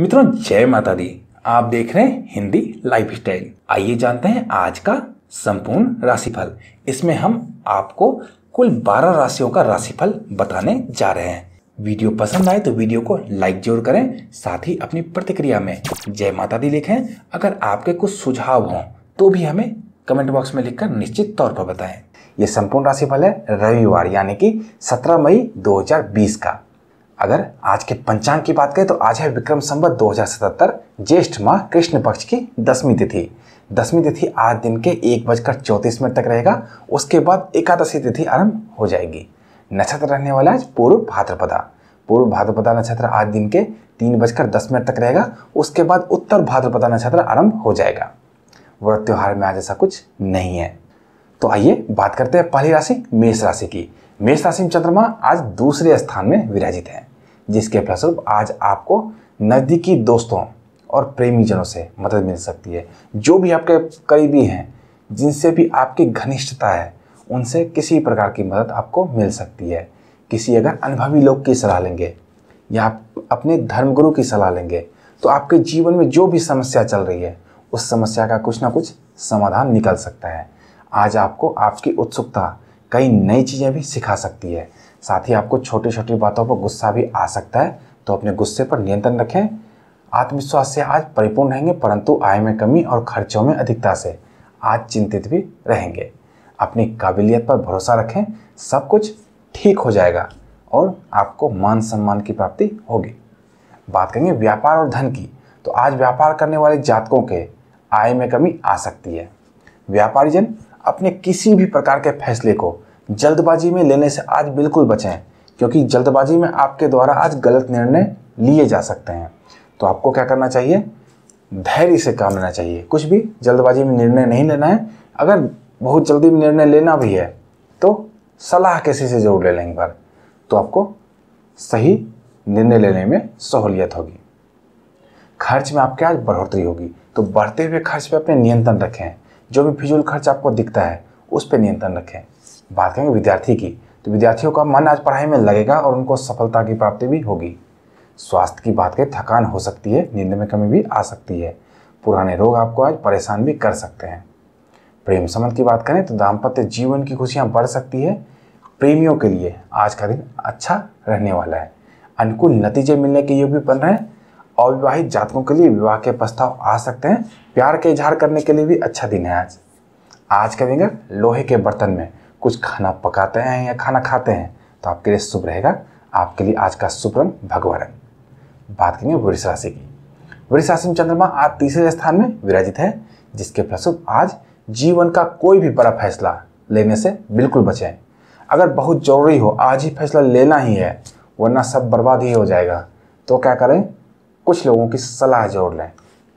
मित्रों, जय माता दी। आप देख रहे हैं हिंदी लाइफस्टाइल। आइए जानते हैं आज का संपूर्ण राशिफल। इसमें हम आपको कुल 12 राशियों का राशिफल बताने जा रहे हैं। वीडियो पसंद आए तो वीडियो को लाइक जरूर करें, साथ ही अपनी प्रतिक्रिया में जय माता दी लिखें। अगर आपके कुछ सुझाव हों तो भी हमें कमेंट बॉक्स में लिखकर निश्चित तौर पर बताएं। ये संपूर्ण राशिफल है रविवार यानी कि 17 मई 2020 का। अगर आज के पंचांग की बात करें तो आज है विक्रम संवत 2077 ज्येष्ठ माह कृष्ण पक्ष की 10वीं तिथि। 10वीं तिथि आज दिन के 1:34 तक रहेगा। उसके बाद एकादशी तिथि आरंभ हो जाएगी। नक्षत्र रहने वाला है पूर्व भाद्रपदा। पूर्व भाद्रपदा नक्षत्र आज दिन के 3:10 तक रहेगा। उसके बाद उत्तर भाद्रपदा नक्षत्र आरंभ हो जाएगा। व्रत त्योहार में आज ऐसा कुछ नहीं है। तो आइए बात करते हैं पहली राशि मेष राशि की। मेष राशि में चंद्रमा आज दूसरे स्थान में विराजित है, जिसके फलस्वरूप आज आपको नज़दीकी दोस्तों और प्रेमी जनों से मदद मिल सकती है। जो भी आपके करीबी हैं, जिनसे भी आपकी घनिष्ठता है, उनसे किसी प्रकार की मदद आपको मिल सकती है। किसी अगर अनुभवी लोग की सलाह लेंगे या आप अपने धर्मगुरु की सलाह लेंगे तो आपके जीवन में जो भी समस्या चल रही है उस समस्या का कुछ ना कुछ समाधान निकल सकता है। आज आपको आपकी उत्सुकता कई नई चीज़ें भी सिखा सकती है। साथ ही आपको छोटी छोटी बातों पर गुस्सा भी आ सकता है, तो अपने गुस्से पर नियंत्रण रखें। आत्मविश्वास से आज परिपूर्ण रहेंगे, परंतु आय में कमी और खर्चों में अधिकता से आज चिंतित भी रहेंगे। अपनी काबिलियत पर भरोसा रखें, सब कुछ ठीक हो जाएगा और आपको मान सम्मान की प्राप्ति होगी। बात करेंगे व्यापार और धन की, तो आज व्यापार करने वाले जातकों के आय में कमी आ सकती है। व्यापारी जन अपने किसी भी प्रकार के फैसले को जल्दबाजी में लेने से आज बिल्कुल बचें, क्योंकि जल्दबाजी में आपके द्वारा आज गलत निर्णय लिए जा सकते हैं। तो आपको क्या करना चाहिए? धैर्य से काम लेना चाहिए। कुछ भी जल्दबाजी में निर्णय नहीं लेना है। अगर बहुत जल्दी में निर्णय लेना भी है तो सलाह किसी से जरूर ले लें एक बार, तो आपको सही निर्णय लेने में सहूलियत होगी। खर्च में आपके आज बढ़ोतरी होगी, तो बढ़ते हुए खर्च पे अपने नियंत्रण रखें। जो भी फिजूल खर्च आपको दिखता है उस पर नियंत्रण रखें। बात करेंगे विद्यार्थी की, तो विद्यार्थियों का मन आज पढ़ाई में लगेगा और उनको सफलता की प्राप्ति भी होगी। स्वास्थ्य की बात करें, थकान हो सकती है, नींद में कमी भी आ सकती है। पुराने रोग आपको आज परेशान भी कर सकते हैं। प्रेम संबंध की बात करें तो दाम्पत्य जीवन की खुशियाँ बढ़ सकती है। प्रेमियों के लिए आज का दिन अच्छा रहने वाला है। अनुकूल नतीजे मिलने के योग भी बन रहे हैं। अविवाहित जातकों के लिए विवाह के प्रस्ताव आ सकते हैं। प्यार के इजहार करने के लिए भी अच्छा दिन है आज। आज का दिन लोहे के बर्तन में कुछ खाना पकाते हैं या खाना खाते हैं तो आपके लिए शुभ रहेगा। आपके लिए आज का शुभ रंग भगवा रंग। बात करेंगे वृष राशि की। वृष राशि में चंद्रमा आज तीसरे स्थान में विराजित है, जिसके फलस्वरूप आज जीवन का कोई भी बड़ा फैसला लेने से बिल्कुल बचें। अगर बहुत जरूरी हो आज ही फैसला लेना ही है, वरना सब बर्बाद ही हो जाएगा, तो क्या करें? कुछ लोगों की सलाह जरूर लें।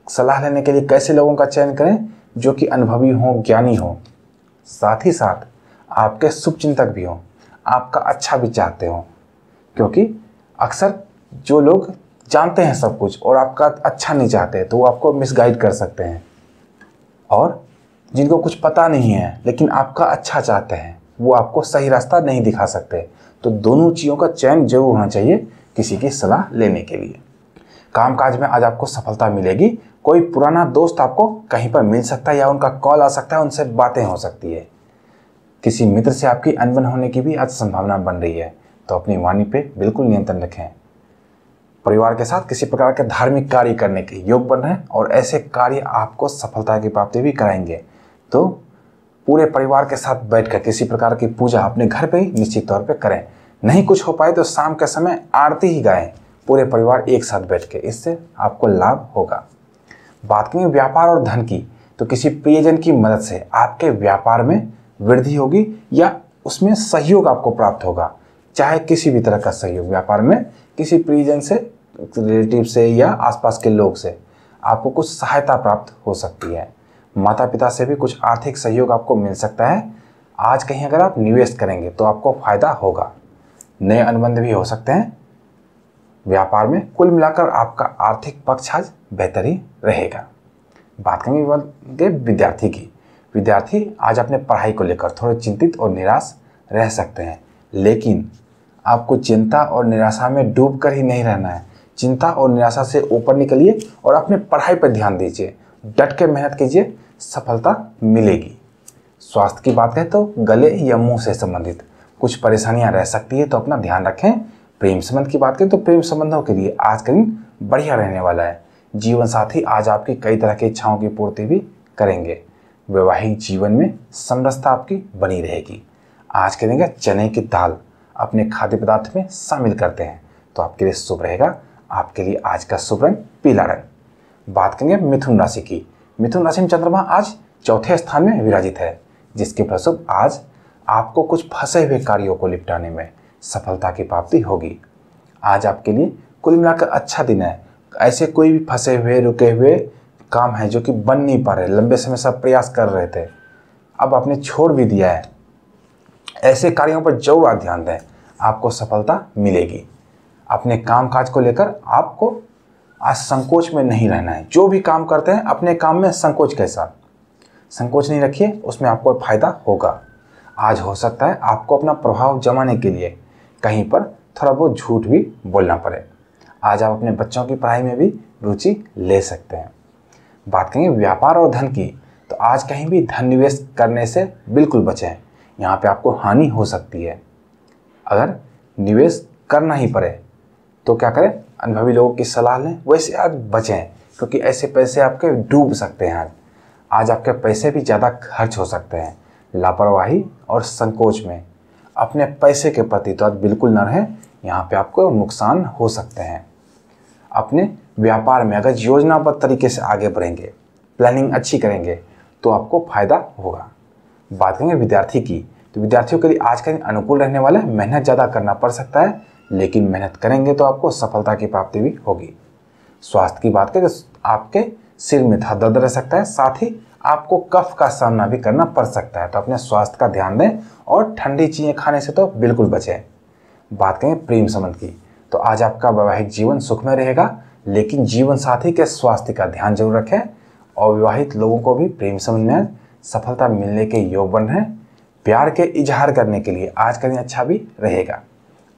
सलाह लेने के लिए कैसे लोगों का चयन करें? जो कि अनुभवी हों, ज्ञानी हों, साथ ही साथ आपके शुभचिंतक भी हों, आपका अच्छा भी चाहते हों। क्योंकि अक्सर जो लोग जानते हैं सब कुछ और आपका अच्छा नहीं चाहते तो वो आपको मिसगाइड कर सकते हैं, और जिनको कुछ पता नहीं है लेकिन आपका अच्छा चाहते हैं वो आपको सही रास्ता नहीं दिखा सकते। तो दोनों चीज़ों का चयन जरूर होना चाहिए किसी की सलाह लेने के लिए। कामकाज में आज आपको सफलता मिलेगी। कोई पुराना दोस्त आपको कहीं पर मिल सकता है या उनका कॉल आ सकता है, उनसे बातें हो सकती है। किसी मित्र से आपकी अनबन होने की भी आज संभावना बन रही है, तो अपनी वाणी पे बिल्कुल नियंत्रण रखें। परिवार के साथ किसी प्रकार के धार्मिक कार्य करने के योग बन रहे हैं और ऐसे कार्य आपको सफलता की प्राप्ति भी कराएंगे। तो पूरे परिवार के साथ बैठकर किसी प्रकार की पूजा अपने घर पे ही निश्चित तौर पे करें। नहीं कुछ हो पाए तो शाम के समय आरती ही गाएं पूरे परिवार एक साथ बैठ के, इससे आपको लाभ होगा। बात करें व्यापार और धन की, तो किसी प्रियजन की मदद से आपके व्यापार में वृद्धि होगी या उसमें सहयोग आपको प्राप्त होगा। चाहे किसी भी तरह का सहयोग, व्यापार में किसी प्रियजन से, रिलेटिव से या आसपास के लोग से आपको कुछ सहायता प्राप्त हो सकती है। माता पिता से भी कुछ आर्थिक सहयोग आपको मिल सकता है। आज कहीं अगर आप निवेश करेंगे तो आपको फायदा होगा। नए अनुबंध भी हो सकते हैं व्यापार में। कुल मिलाकर आपका आर्थिक पक्ष आज बेहतर ही रहेगा। बात करेंगे विद्यार्थी की। विद्यार्थी आज अपने पढ़ाई को लेकर थोड़े चिंतित और निराश रह सकते हैं, लेकिन आपको चिंता और निराशा में डूब कर ही नहीं रहना है, चिंता और निराशा से ऊपर निकलिए और अपने पढ़ाई पर ध्यान दीजिए। डट के मेहनत कीजिए, सफलता मिलेगी। स्वास्थ्य की बात करें तो गले या मुंह से संबंधित कुछ परेशानियां रह सकती है, तो अपना ध्यान रखें। प्रेम संबंध की बात करें तो प्रेम संबंधों के लिए आज का दिन बढ़िया रहने वाला है। जीवन साथी आज आपकी कई तरह की इच्छाओं की पूर्ति भी करेंगे। वैवाहिक जीवन में समरसता आपकी बनी रहेगी। आज के दिन का चने की दाल अपने खाद्य पदार्थ में शामिल करते हैं तो आपके लिए शुभ रहेगा। आपके लिए आज का शुभ रंग पीला रंग। बात करेंगे मिथुन राशि की। मिथुन राशि में चंद्रमा आज चौथे स्थान में विराजित है, जिसके फलस्वरूप आज आपको कुछ फंसे हुए कार्यों को निपटाने में सफलता की प्राप्ति होगी। आज आपके लिए कुल मिलाकर अच्छा दिन है। ऐसे कोई भी फंसे हुए रुके हुए काम है जो कि बन नहीं पा रहे, लंबे समय से प्रयास कर रहे थे, अब आपने छोड़ भी दिया है, ऐसे कार्यों पर जरूर आप ध्यान दें, आपको सफलता मिलेगी। अपने काम काज को लेकर आपको आज संकोच में नहीं रहना है। जो भी काम करते हैं अपने काम में संकोच के साथ संकोच नहीं रखिए, उसमें आपको फायदा होगा। आज हो सकता है आपको अपना प्रभाव जमाने के लिए कहीं पर थोड़ा बहुत झूठ भी बोलना पड़े। आज आप अपने बच्चों की पढ़ाई में भी रुचि ले सकते हैं। बात करेंगे व्यापार और धन की, तो आज कहीं भी धन निवेश करने से बिल्कुल बचें। यहाँ पे आपको हानि हो सकती है। अगर निवेश करना ही पड़े तो क्या करें, अनुभवी लोगों की सलाह लें। वैसे आज बचें, क्योंकि ऐसे पैसे आपके डूब सकते हैं। आज आपके पैसे भी ज़्यादा खर्च हो सकते हैं। लापरवाही और संकोच में अपने पैसे के प्रति तो आज बिल्कुल न रहें, यहाँ पे आपको नुकसान हो सकते हैं। अपने व्यापार में अगर योजनाबद्ध तरीके से आगे बढ़ेंगे, प्लानिंग अच्छी करेंगे तो आपको फायदा होगा। बात करेंगे विद्यार्थी की, तो विद्यार्थियों के लिए आज का दिन अनुकूल रहने वाला है। मेहनत ज़्यादा करना पड़ सकता है, लेकिन मेहनत करेंगे तो आपको सफलता की प्राप्ति भी होगी। स्वास्थ्य की बात करें तो आपके सिर में दर्द रह सकता है, साथ ही आपको कफ का सामना भी करना पड़ सकता है, तो अपने स्वास्थ्य का ध्यान दें और ठंडी चीज़ें खाने से तो बिल्कुल बचें। बात करें प्रेम संबंध की, तो आज आपका वैवाहिक जीवन सुखमय रहेगा, लेकिन जीवन साथी के स्वास्थ्य का ध्यान जरूर रखें। और विवाहित लोगों को भी प्रेम संबंध में सफलता मिलने के योग बन रहे हैं। प्यार के इजहार करने के लिए आज का दिन अच्छा भी रहेगा।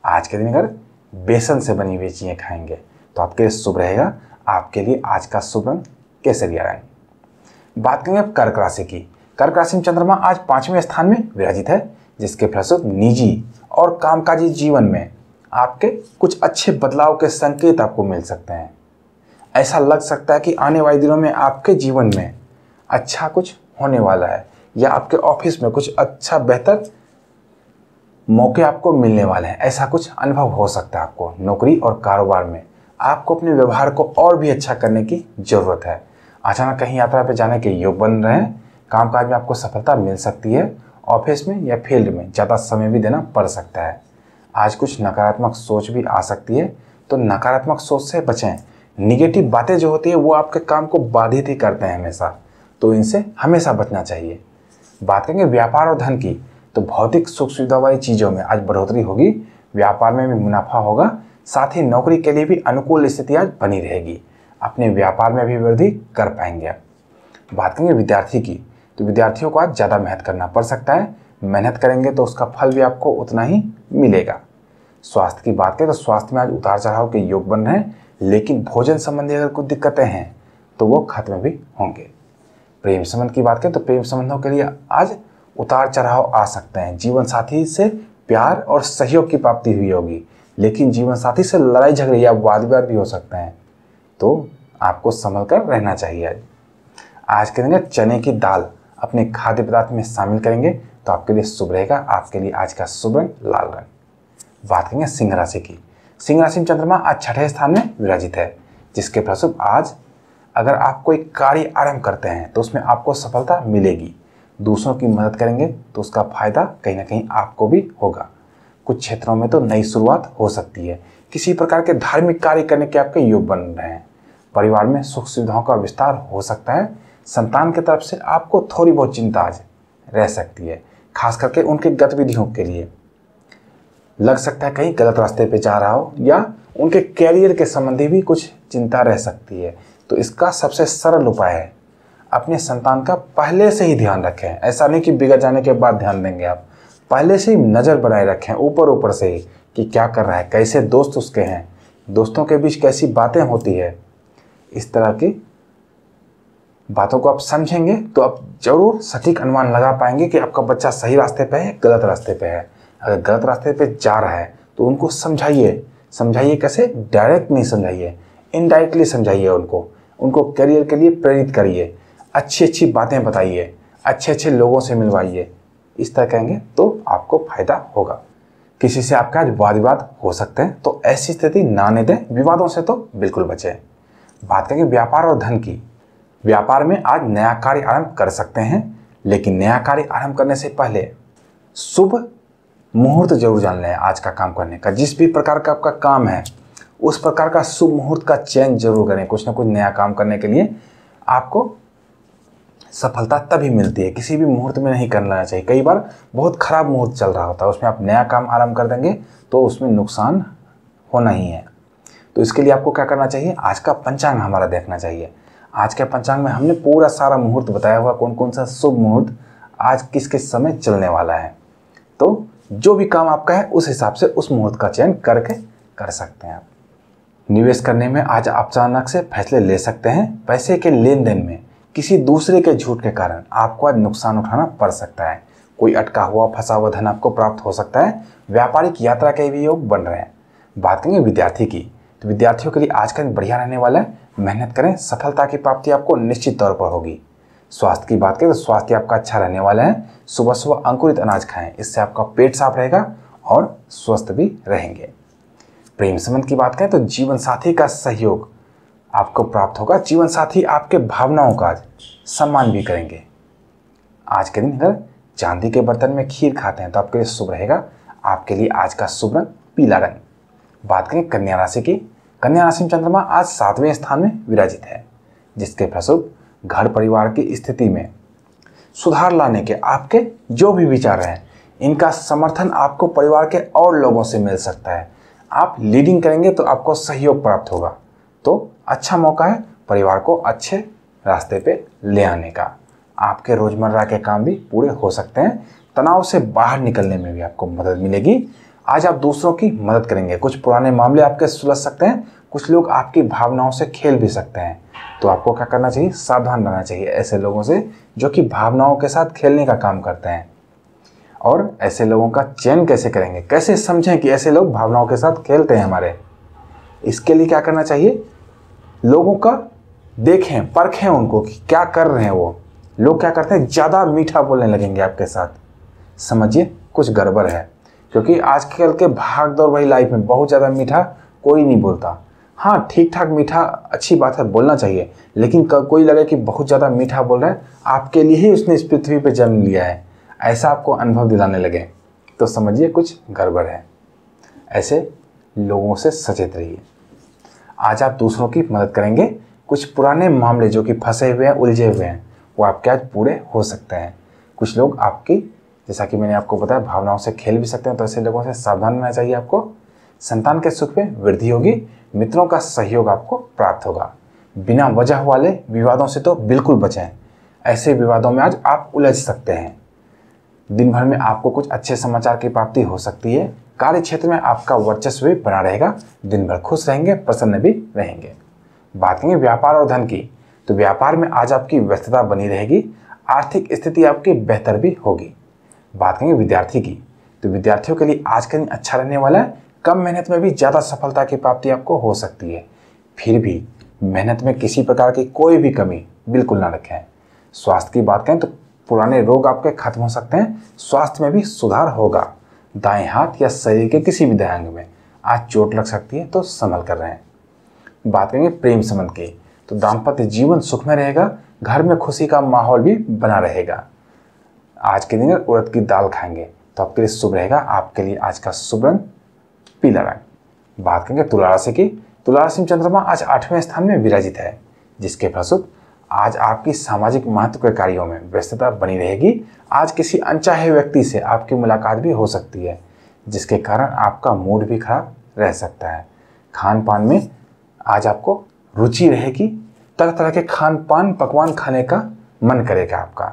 आज के दिन अगर बेसन से बनी हुई चीज़ें खाएंगे तो आपके लिए शुभ रहेगा। आपके लिए आज का शुभ रंग केसरिया रंग। बात करेंगे अब कर्क राशि की। कर्क राशि में चंद्रमा आज 5वें स्थान में विराजित है, जिसके फलस्वरूप निजी और कामकाजी जीवन में आपके कुछ अच्छे बदलाव के संकेत आपको मिल सकते हैं। ऐसा लग सकता है कि आने वाले दिनों में आपके जीवन में अच्छा कुछ होने वाला है, या आपके ऑफिस में कुछ अच्छा बेहतर मौके आपको मिलने वाले हैं। ऐसा कुछ अनुभव हो सकता है आपको। नौकरी और कारोबार में आपको अपने व्यवहार को और भी अच्छा करने की ज़रूरत है। अचानक कहीं यात्रा पर जाने के योग बन रहे हैं। कामकाज में आपको सफलता मिल सकती है। ऑफिस में या फील्ड में ज़्यादा समय भी देना पड़ सकता है। आज कुछ नकारात्मक सोच भी आ सकती है, तो नकारात्मक सोच से बचें। निगेटिव बातें जो होती है वो आपके काम को बाधित ही करते हैं हमेशा, तो इनसे हमेशा बचना चाहिए। बात करेंगे व्यापार और धन की, तो भौतिक सुख सुविधा वाली चीज़ों में आज बढ़ोतरी होगी। व्यापार में भी मुनाफा होगा, साथ ही नौकरी के लिए भी अनुकूल स्थिति आज बनी रहेगी। अपने व्यापार में भी वृद्धि कर पाएंगे आप। बात करेंगे विद्यार्थी की, तो विद्यार्थियों को आज ज़्यादा मेहनत करना पड़ सकता है। मेहनत करेंगे तो उसका फल भी आपको उतना ही मिलेगा। स्वास्थ्य की बात करें तो स्वास्थ्य में आज उतार चढ़ाव के योग बन रहे हैं, लेकिन भोजन संबंधी अगर कुछ दिक्कतें हैं तो वो खत्म भी होंगे। प्रेम संबंध की बात करें तो प्रेम संबंधों के लिए आज उतार चढ़ाव आ सकते हैं। जीवन साथी से प्यार और सहयोग की प्राप्ति हुई होगी, लेकिन जीवन साथी से लड़ाई झगड़े या वाद विवाद भी हो सकते हैं, तो आपको संभल कर रहना चाहिए। आज के दिन चने की दाल अपने खाद्य पदार्थ में शामिल करेंगे तो आपके लिए शुभ रहेगा। आपके लिए आज का शुभ रंग लाल रंग। बात करेंगे सिंह राशि की। सिंह राशि में चंद्रमा आज 6ठे स्थान में विराजित है, जिसके फलस्वरूप आज अगर आप कोई कार्य आरंभ करते हैं तो उसमें आपको सफलता मिलेगी। दूसरों की मदद करेंगे तो उसका फायदा कहीं ना कहीं आपको भी होगा। कुछ क्षेत्रों में तो नई शुरुआत हो सकती है। किसी प्रकार के धार्मिक कार्य करने के आपके योग बन रहे हैं। परिवार में सुख सुविधाओं का विस्तार हो सकता है। संतान की तरफ से आपको थोड़ी बहुत चिंता आज रह सकती है, खास करके उनकी गतिविधियों के लिए। लग सकता है कहीं गलत रास्ते पे जा रहा हो, या उनके कैरियर के संबंधी भी कुछ चिंता रह सकती है। तो इसका सबसे सरल उपाय है अपने संतान का पहले से ही ध्यान रखें। ऐसा नहीं कि बिगड़ जाने के बाद ध्यान देंगे आप, पहले से ही नज़र बनाए रखें ऊपर ऊपर से ही कि क्या कर रहा है, कैसे दोस्त उसके हैं, दोस्तों के बीच कैसी बातें होती है, इस तरह की बातों को आप समझेंगे तो आप जरूर सटीक अनुमान लगा पाएंगे कि आपका बच्चा सही रास्ते पे है, गलत रास्ते पे है। अगर गलत रास्ते पे जा रहा है तो उनको समझाइए। समझाइए कैसे? डायरेक्ट नहीं समझाइए, इनडायरेक्टली समझाइए। उनको करियर के लिए प्रेरित करिए, अच्छी अच्छी बातें बताइए, अच्छे अच्छे लोगों से मिलवाइए। इस तरह कहेंगे तो आपको फायदा होगा। किसी से आपका आज वाद विवाद हो सकते हैं तो ऐसी स्थिति ना आने दें, विवादों से तो बिल्कुल बचें। बात करेंगे व्यापार और धन की। व्यापार में आज नया कार्य आरंभ कर सकते हैं, लेकिन नया कार्य आरंभ करने से पहले शुभ मुहूर्त जरूर जान लें। आज का काम करने का, जिस भी प्रकार का आपका काम है उस प्रकार का शुभ मुहूर्त का चयन जरूर करें। कुछ ना कुछ नया काम करने के लिए आपको सफलता तभी मिलती है, किसी भी मुहूर्त में नहीं करना चाहिए। कई बार बहुत खराब मुहूर्त चल रहा होता है, उसमें आप नया काम आरंभ कर देंगे तो उसमें नुकसान होना ही है। तो इसके लिए आपको क्या करना चाहिए? आज का पंचांग हमारा देखना चाहिए। आज के पंचांग में हमने पूरा सारा मुहूर्त बताया हुआ, कौन कौन सा शुभ मुहूर्त आज किस किस समय चलने वाला है। तो जो भी काम आपका है उस हिसाब से उस मुहूर्त का चयन करके कर सकते हैं आप। निवेश करने में आज आप अचानक से फैसले ले सकते हैं। पैसे के लेन देन में किसी दूसरे के झूठ के कारण आपको आज नुकसान उठाना पड़ सकता है। कोई अटका हुआ फंसा हुआ धन आपको प्राप्त हो सकता है। व्यापारिक यात्रा के भी योग बन रहे हैं। बात करेंगे विद्यार्थी की, तो विद्यार्थियों के लिए आज का दिन बढ़िया रहने वाला है। मेहनत करें, सफलता की प्राप्ति आपको निश्चित तौर पर होगी। स्वास्थ्य की बात करें तो स्वास्थ्य आपका अच्छा रहने वाला है। सुबह सुबह अंकुरित अनाज खाएं, इससे आपका पेट साफ रहेगा और स्वस्थ भी रहेंगे। प्रेम संबंध की बात करें तो जीवन साथी का सहयोग आपको प्राप्त होगा। जीवन साथी आपके भावनाओं का सम्मान भी करेंगे। आज के दिन अगर चांदी के बर्तन में खीर खाते हैं तो आपके लिए शुभ रहेगा। आपके लिए आज का शुभ रंग पीला रंग। बात करें कन्या राशि की, कन्या राशि में चंद्रमा आज 7वें स्थान में विराजित है, जिसके फलस्वरूप घर परिवार की स्थिति में सुधार लाने के आपके जो भी विचार हैं, इनका समर्थन आपको परिवार के और लोगों से मिल सकता है। आप लीडिंग करेंगे तो आपको सहयोग प्राप्त होगा। तो अच्छा मौका है परिवार को अच्छे रास्ते पे ले आने का। आपके रोजमर्रा के काम भी पूरे हो सकते हैं। तनाव से बाहर निकलने में भी आपको मदद मिलेगी। आज आप दूसरों की मदद करेंगे। कुछ पुराने मामले आपके सुलझ सकते हैं। कुछ लोग आपकी भावनाओं से खेल भी सकते हैं। तो आपको क्या करना चाहिए? सावधान रहना चाहिए ऐसे लोगों से जो कि भावनाओं के साथ खेलने का काम करते हैं। और ऐसे लोगों का चयन कैसे करेंगे, कैसे समझें कि ऐसे लोग भावनाओं के साथ खेलते हैं हमारे? इसके लिए क्या करना चाहिए? लोगों का देखें, परखें उनको कि क्या कर रहे हैं वो लोग। क्या करते हैं? ज़्यादा मीठा बोलने लगेंगे आपके साथ, समझिए कुछ गड़बड़ है। क्योंकि आजकल के भाग दौड़ भरी लाइफ में बहुत ज़्यादा मीठा कोई नहीं बोलता। हाँ, ठीक ठाक मीठा अच्छी बात है, बोलना चाहिए। लेकिन कोई लगे कि बहुत ज़्यादा मीठा बोल रहा है, आपके लिए ही उसने इस पृथ्वी पर जन्म लिया है, ऐसा आपको अनुभव दिलाने लगे तो समझिए कुछ गड़बड़ है। ऐसे लोगों से सचेत रहिए। आज आप दूसरों की मदद करेंगे। कुछ पुराने मामले जो कि फंसे हुए हैं, उलझे हुए हैं, वो आपके आज पूरे हो सकते हैं। कुछ लोग आपकी, जैसा कि मैंने आपको बताया, भावनाओं से खेल भी सकते हैं, तो ऐसे लोगों से सावधान रहना चाहिए आपको। संतान के सुख में वृद्धि होगी। मित्रों का सहयोग आपको प्राप्त होगा। बिना वजह वाले विवादों से तो बिल्कुल बचें। ऐसे विवादों में आज आप उलझ सकते हैं। दिन भर में आपको कुछ अच्छे समाचार की प्राप्ति हो सकती है। कार्य क्षेत्र में आपका वर्चस्व भी बना रहेगा। दिन भर खुश रहेंगे, प्रसन्न भी रहेंगे। बात करेंगे व्यापार और धन की, तो व्यापार में आज आपकी व्यस्तता बनी रहेगी। आर्थिक स्थिति आपकी बेहतर भी होगी। बात करेंगे विद्यार्थी की, तो विद्यार्थियों के लिए आज का दिन अच्छा रहने वाला है। कम मेहनत में भी ज़्यादा सफलता की प्राप्ति आपको हो सकती है। फिर भी मेहनत में किसी प्रकार की कोई भी कमी बिल्कुल ना रखें। स्वास्थ्य की बात करें तो पुराने रोग आपके खत्म हो सकते हैं। स्वास्थ्य में भी सुधार होगा। दाएं हाथ या शरीर के किसी भी दाएं अंग में आज चोट लग सकती है, तो संभल कर रहें। बात करेंगे प्रेम संबंध की, तो दाम्पत्य जीवन सुख में रहेगा। घर में खुशी का माहौल भी बना रहेगा। आज के दिन उड़द की दाल खाएंगे तो आपके लिए शुभ रहेगा। आपके लिए आज का शुभ रंग पीला रंग। बात करेंगे तुला राशि की, तुला राशि में चंद्रमा आज 8वें स्थान में विराजित है, जिसके फलस्वरूप आज आपकी सामाजिक महत्व के कार्यों में व्यस्तता बनी रहेगी। आज किसी अनचाहे व्यक्ति से आपकी मुलाकात भी हो सकती है, जिसके कारण आपका मूड भी खराब रह सकता है। खान पान में आज आपको रुचि रहेगी। तरह तरह के खान पान पकवान खाने का मन करेगा आपका।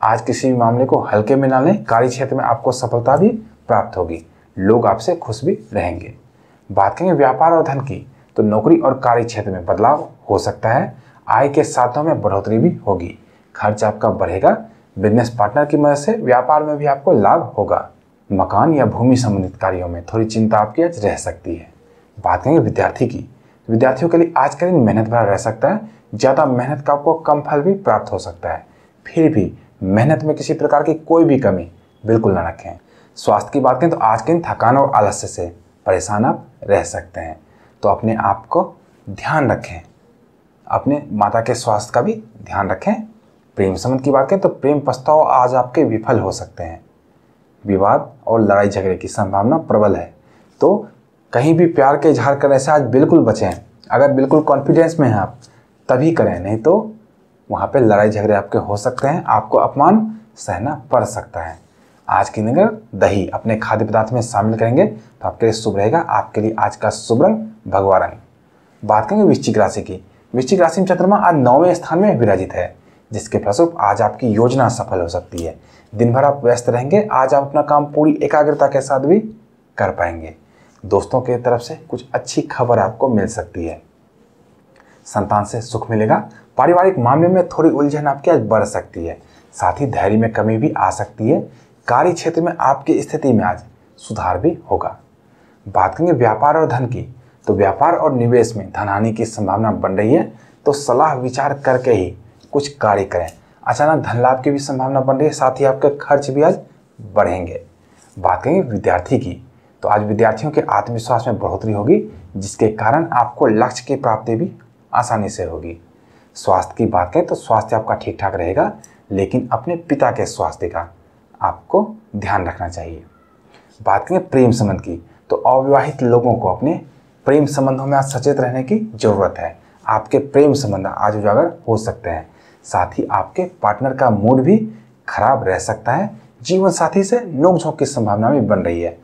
आज किसी भी मामले को हल्के में ना लें। कार्य क्षेत्र में आपको सफलता भी प्राप्त होगी। लोग आपसे खुश भी रहेंगे। बात करेंगे व्यापार और धन की, तो नौकरी और कार्य क्षेत्र में बदलाव हो सकता है। आय के साधनों में बढ़ोतरी भी होगी। खर्च आपका बढ़ेगा। बिजनेस पार्टनर की मदद से व्यापार में भी आपको लाभ होगा। मकान या भूमि संबंधित कार्यों में थोड़ी चिंता आपकी आज रह सकती है। बात करेंगे विद्यार्थी की, विद्यार्थियों के लिए आज का दिन मेहनत भरा रह सकता है। ज़्यादा मेहनत का आपको कम फल भी प्राप्त हो सकता है। फिर भी मेहनत में किसी प्रकार की कोई भी कमी बिल्कुल ना रखें। स्वास्थ्य की बात करें तो आज के दिन थकान और आलस्य से परेशान आप रह सकते हैं, तो अपने आप को ध्यान रखें। अपने माता के स्वास्थ्य का भी ध्यान रखें। प्रेम संबंध की बात करें तो प्रेम प्रस्ताव आज आपके विफल हो सकते हैं। विवाद और लड़ाई झगड़े की संभावना प्रबल है, तो कहीं भी प्यार के इजहार करने से आज बिल्कुल बचें। अगर बिल्कुल कॉन्फिडेंस में हैं आप तभी करें, नहीं तो वहाँ पे लड़ाई झगड़े आपके हो सकते हैं। आपको अपमान सहना पड़ सकता है। आज की दिन अगर दही अपने खाद्य पदार्थ में शामिल करेंगे तो आपके लिए शुभ रहेगा। आपके लिए आज का शुभ रंग भगवा रंग। बात करेंगे वृश्चिक राशि की। वृश्चिक राशि में चंद्रमा आज 9वें स्थान में विराजित है, जिसके फलस्वरूप आज आपकी योजना सफल हो सकती है। दिन भर आप व्यस्त रहेंगे। आज आप अपना काम पूरी एकाग्रता के साथ भी कर पाएंगे। दोस्तों की तरफ से कुछ अच्छी खबर आपको मिल सकती है। संतान से सुख मिलेगा। पारिवारिक मामले में थोड़ी उलझन आपकी आज बढ़ सकती है। साथ ही धैर्य में कमी भी आ सकती है। कार्य क्षेत्र में आपकी स्थिति में आज सुधार भी होगा। बात करेंगे व्यापार और धन की, तो व्यापार और निवेश में धन हानि की संभावना बन रही है, तो सलाह विचार करके ही कुछ कार्य करें। अचानक धन लाभ की भी संभावना बन रही है। साथ ही आपके खर्च भी आज बढ़ेंगे। बात करेंगे विद्यार्थी की, तो आज विद्यार्थियों के आत्मविश्वास में बढ़ोतरी होगी, जिसके कारण आपको लक्ष्य की प्राप्ति भी आसानी से होगी। स्वास्थ्य की बात करें तो स्वास्थ्य आपका ठीक ठाक रहेगा, लेकिन अपने पिता के स्वास्थ्य का आपको ध्यान रखना चाहिए। बात करें प्रेम संबंध की, तो अविवाहित लोगों को अपने प्रेम संबंधों में आज सचेत रहने की जरूरत है। आपके प्रेम संबंध आज उजागर हो सकते हैं। साथ ही आपके पार्टनर का मूड भी खराब रह सकता है। जीवन साथी से नोकझोंक की संभावना भी बन रही है,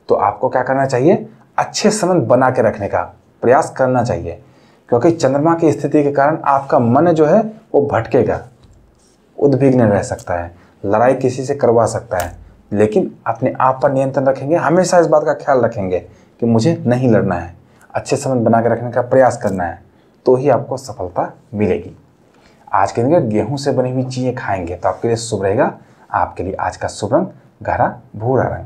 तो आपको क्या करना चाहिए? अच्छे संबंध बना के रखने का प्रयास करना चाहिए, क्योंकि चंद्रमा की स्थिति के कारण आपका मन जो है वो भटकेगा, उद्विग्न रह सकता है, लड़ाई किसी से करवा सकता है। लेकिन अपने आप पर नियंत्रण रखेंगे। हमेशा इस बात का ख्याल रखेंगे कि मुझे नहीं लड़ना है, अच्छे संबंध बना के रखने का प्रयास करना है, तो ही आपको सफलता मिलेगी। आज के दिन गेहूं से बनी हुई चीज़ें खाएंगे तो आपके लिए शुभ रहेगा। आपके लिए आज का शुभ रंग गहरा भूरा रंग।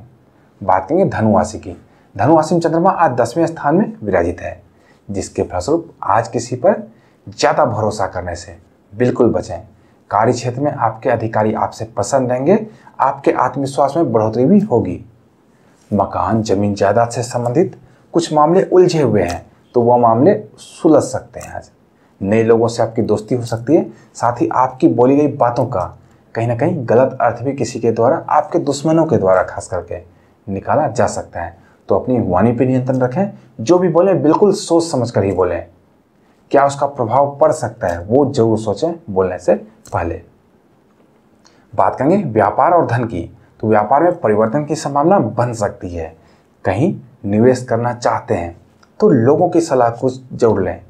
बात करेंगे धनु राशि की। धनु राशि में चंद्रमा आज 10वें स्थान में विराजित है, जिसके फलस्वरूप आज किसी पर ज़्यादा भरोसा करने से बिल्कुल बचें। कार्य क्षेत्र में आपके अधिकारी आपसे प्रसन्न रहेंगे। आपके आत्मविश्वास में बढ़ोतरी भी होगी। मकान जमीन जायदाद से संबंधित कुछ मामले उलझे हुए हैं, तो वह मामले सुलझ सकते हैं। आज नए लोगों से आपकी दोस्ती हो सकती है। साथ ही आपकी बोली गई बातों का कहीं ना कहीं गलत अर्थ भी किसी के द्वारा, आपके दुश्मनों के द्वारा खास करके निकाला जा सकता है। तो अपनी वाणी पर नियंत्रण रखें। जो भी बोलें बिल्कुल सोच समझ कर ही बोलें। क्या उसका प्रभाव पड़ सकता है वो जरूर सोचें बोलने से पहले। बात करेंगे व्यापार और धन की, तो व्यापार में परिवर्तन की संभावना बन सकती है। कहीं निवेश करना चाहते हैं तो लोगों की सलाह कुछ जरूर लें।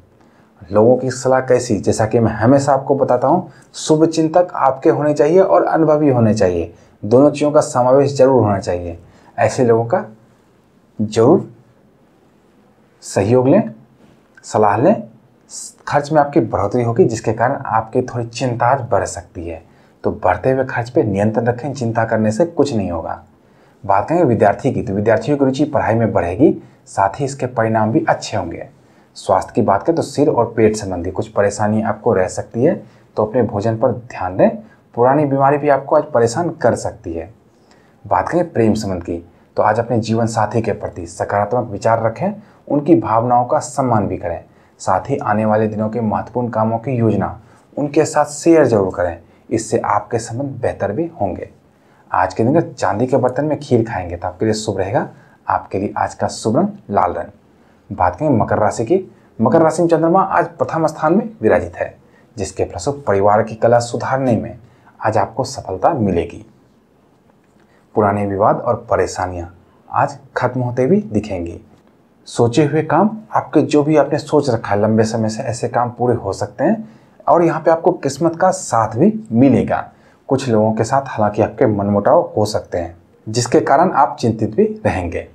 लोगों की सलाह कैसी? जैसा कि मैं हमेशा आपको बताता हूँ, शुभ चिंतक आपके होने चाहिए और अनुभवी होने चाहिए। दोनों चीज़ों का समावेश जरूर होना चाहिए। ऐसे लोगों का जरूर सहयोग लें, सलाह लें। खर्च में आपकी बढ़ोतरी होगी, जिसके कारण आपकी थोड़ी चिंता बढ़ सकती है। तो बढ़ते हुए खर्च पे नियंत्रण रखें। चिंता करने से कुछ नहीं होगा। बात करेंगे विद्यार्थी की, तो विद्यार्थियों की रुचि पढ़ाई में बढ़ेगी। साथ ही इसके परिणाम भी अच्छे होंगे। स्वास्थ्य की बात करें तो सिर और पेट संबंधी कुछ परेशानी आपको रह सकती है, तो अपने भोजन पर ध्यान दें। पुरानी बीमारी भी आपको आज परेशान कर सकती है। बात करें प्रेम संबंध की, तो आज अपने जीवन साथी के प्रति सकारात्मक विचार रखें। उनकी भावनाओं का सम्मान भी करें। साथ ही आने वाले दिनों के महत्वपूर्ण कामों की योजना उनके साथ शेयर जरूर करें। इससे आपके संबंध बेहतर भी होंगे। आज के दिन चांदी के बर्तन में खीर खाएंगे तो आपके लिए शुभ रहेगा। आपके लिए आज का शुभ रंग लाल रंग। बात करें मकर राशि की। मकर राशि में चंद्रमा आज प्रथम स्थान में विराजित है, जिसके फलस्वरूप परिवार की कला सुधारने में आज आपको सफलता मिलेगी। पुराने विवाद और परेशानियां आज खत्म होते भी दिखेंगी। सोचे हुए काम, आपके जो भी आपने सोच रखा है लंबे समय से, ऐसे काम पूरे हो सकते हैं। और यहाँ पे आपको किस्मत का साथ भी मिलेगा। कुछ लोगों के साथ हालांकि आपके मनमुटाव हो सकते हैं, जिसके कारण आप चिंतित भी रहेंगे।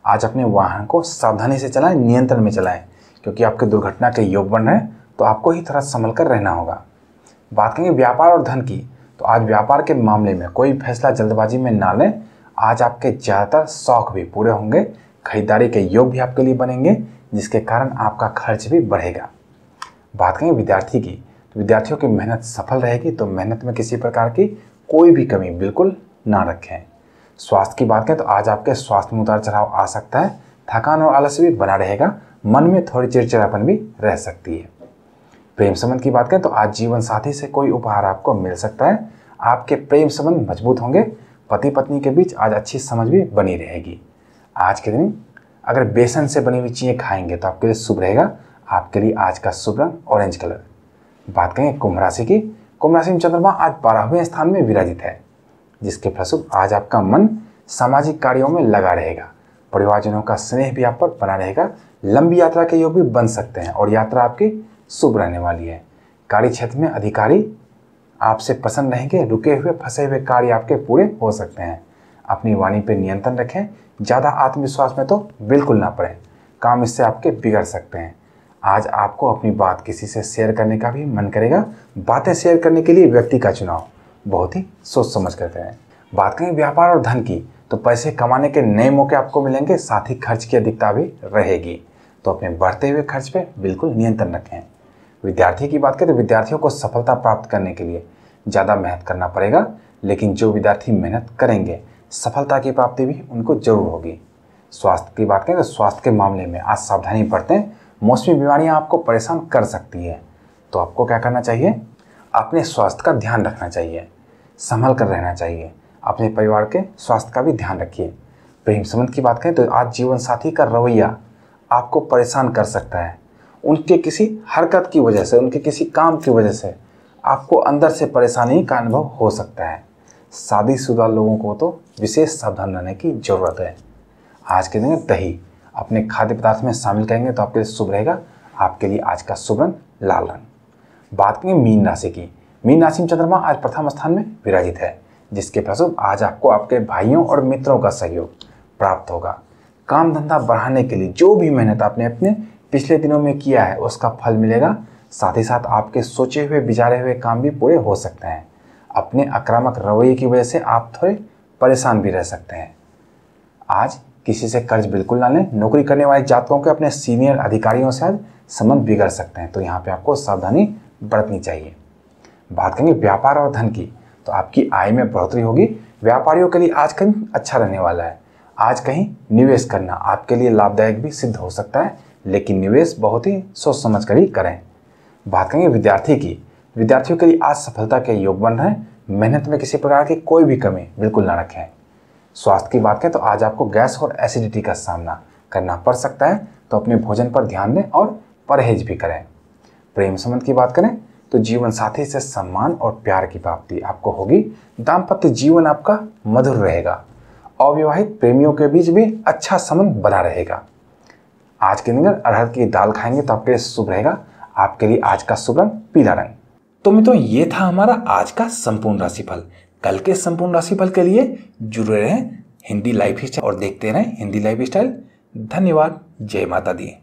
आज अपने वाहन को सावधानी से चलाएं, नियंत्रण में चलाएं, क्योंकि आपके दुर्घटना के योग बन रहे हैं, तो आपको ही थोड़ा संभल कर रहना होगा। बात करेंगे व्यापार और धन की, तो आज व्यापार के मामले में कोई फैसला जल्दबाजी में ना लें। आज आपके ज़्यादातर शौक भी पूरे होंगे, खरीदारी के योग भी आपके लिए बनेंगे, जिसके कारण आपका खर्च भी बढ़ेगा। बात करेंगे विद्यार्थी की, तो विद्यार्थियों की मेहनत सफल रहेगी, तो मेहनत में किसी प्रकार की कोई भी कमी बिल्कुल ना रखें। स्वास्थ्य की बात करें तो आज आपके स्वास्थ्य में उतार चढ़ाव आ सकता है, थकान और आलस्य भी बना रहेगा, मन में थोड़ी चिड़चिड़ापन भी रह सकती है। प्रेम संबंध की बात करें तो आज जीवन साथी से कोई उपहार आपको मिल सकता है, आपके प्रेम संबंध मजबूत होंगे, पति पत्नी के बीच आज अच्छी समझ भी बनी रहेगी। आज के दिन अगर बेसन से बनी हुई चीज़ें खाएंगे तो आपके लिए शुभ रहेगा। आपके लिए आज का शुभ रंग ऑरेंज कलर। बात करेंगे कुंभ राशि की, कुंभ राशि में चंद्रमा आज 12वें स्थान में विराजित है, जिसके फलस्वरूप आज आपका मन सामाजिक कार्यों में लगा रहेगा, परिवारजनों का स्नेह भी आप पर बना रहेगा, लंबी यात्रा के योग भी बन सकते हैं और यात्रा आपकी शुभ रहने वाली है। कार्य क्षेत्र में अधिकारी आपसे पसंद रहेंगे, रुके हुए फंसे हुए कार्य आपके पूरे हो सकते हैं। अपनी वाणी पर नियंत्रण रखें, ज़्यादा आत्मविश्वास में तो बिल्कुल ना पड़ें, काम इससे आपके बिगड़ सकते हैं। आज आपको अपनी बात किसी से शेयर करने का भी मन करेगा। बातें शेयर करने के लिए व्यक्ति का चुनाव बहुत ही सोच समझ कर करें। बात करें व्यापार और धन की, तो पैसे कमाने के नए मौके आपको मिलेंगे, साथ ही खर्च की अधिकता भी रहेगी, तो अपने बढ़ते हुए खर्च पे बिल्कुल नियंत्रण रखें। विद्यार्थी की बात करें तो विद्यार्थियों को सफलता प्राप्त करने के लिए ज़्यादा मेहनत करना पड़ेगा, लेकिन जो विद्यार्थी मेहनत करेंगे सफलता की प्राप्ति भी उनको जरूर होगी। स्वास्थ्य की बात करें तो स्वास्थ्य के मामले में आज सावधानी बरतें, मौसमी बीमारियां आपको परेशान कर सकती है, तो आपको क्या करना चाहिए, अपने स्वास्थ्य का ध्यान रखना चाहिए, संभल कर रहना चाहिए, अपने परिवार के स्वास्थ्य का भी ध्यान रखिए। प्रेम संबंध की बात करें तो आज जीवन साथी का रवैया आपको परेशान कर सकता है, उनके किसी हरकत की वजह से, उनके किसी काम की वजह से आपको अंदर से परेशानी का अनुभव हो सकता है। शादीशुदा लोगों को तो विशेष सावधान रहने की जरूरत है। आज के दिन दही अपने खाद्य पदार्थ में शामिल करेंगे तो आपके लिए शुभ रहेगा। आपके लिए आज का शुभ रंग लाल रंग। बात करें मीन राशि की, मीन राशि में चंद्रमा आज प्रथम स्थान में विराजित है, जिसके फलस्वरूप आज आपको आपके भाइयों और मित्रों का सहयोग प्राप्त होगा। काम धंधा बढ़ाने के लिए जो भी मेहनत आपने अपने पिछले दिनों में किया है उसका फल मिलेगा, साथ ही साथ आपके सोचे हुए विचारे हुए काम भी पूरे हो सकते हैं। अपने आक्रामक रवैये की वजह से आप थोड़े परेशान भी रह सकते हैं। आज किसी से कर्ज बिल्कुल ना लें। नौकरी करने वाले जातकों के अपने सीनियर अधिकारियों से आज संबंध बिगड़ सकते हैं, तो यहाँ पे आपको सावधानी बरतनी चाहिए। बात करेंगे व्यापार और धन की, तो आपकी आय में बढ़ोतरी होगी। व्यापारियों के लिए आज कहीं अच्छा रहने वाला है। आज कहीं निवेश करना आपके लिए लाभदायक भी सिद्ध हो सकता है, लेकिन निवेश बहुत ही सोच समझ कर ही करें। बात करेंगे विद्यार्थी की, विद्यार्थियों के लिए आज सफलता के योग बन रहे हैं। मेहनत में किसी प्रकार की कोई भी कमी बिल्कुल ना रखें। स्वास्थ्य की बात करें तो आज आपको गैस और एसिडिटी का सामना करना पड़ सकता है, तो अपने भोजन पर ध्यान दें और परहेज भी करें। प्रेम संबंध की बात करें तो जीवन साथी से सम्मान और प्यार की प्राप्ति आपको होगी। दाम्पत्य जीवन आपका मधुर रहेगा। अविवाहित प्रेमियों के बीच भी अच्छा संबंध बना रहेगा। आज के दिन अरहर की दाल खाएंगे तो आपके लिए शुभ रहेगा। आपके लिए आज का शुभ रंग पीला रंग। तो मित्रों, ये था हमारा आज का संपूर्ण राशिफल। कल के संपूर्ण राशिफल के लिए जुड़े रहें हिंदी लाइफ स्टाइल और देखते रहें हिंदी लाइफ स्टाइल। धन्यवाद। जय माता दी।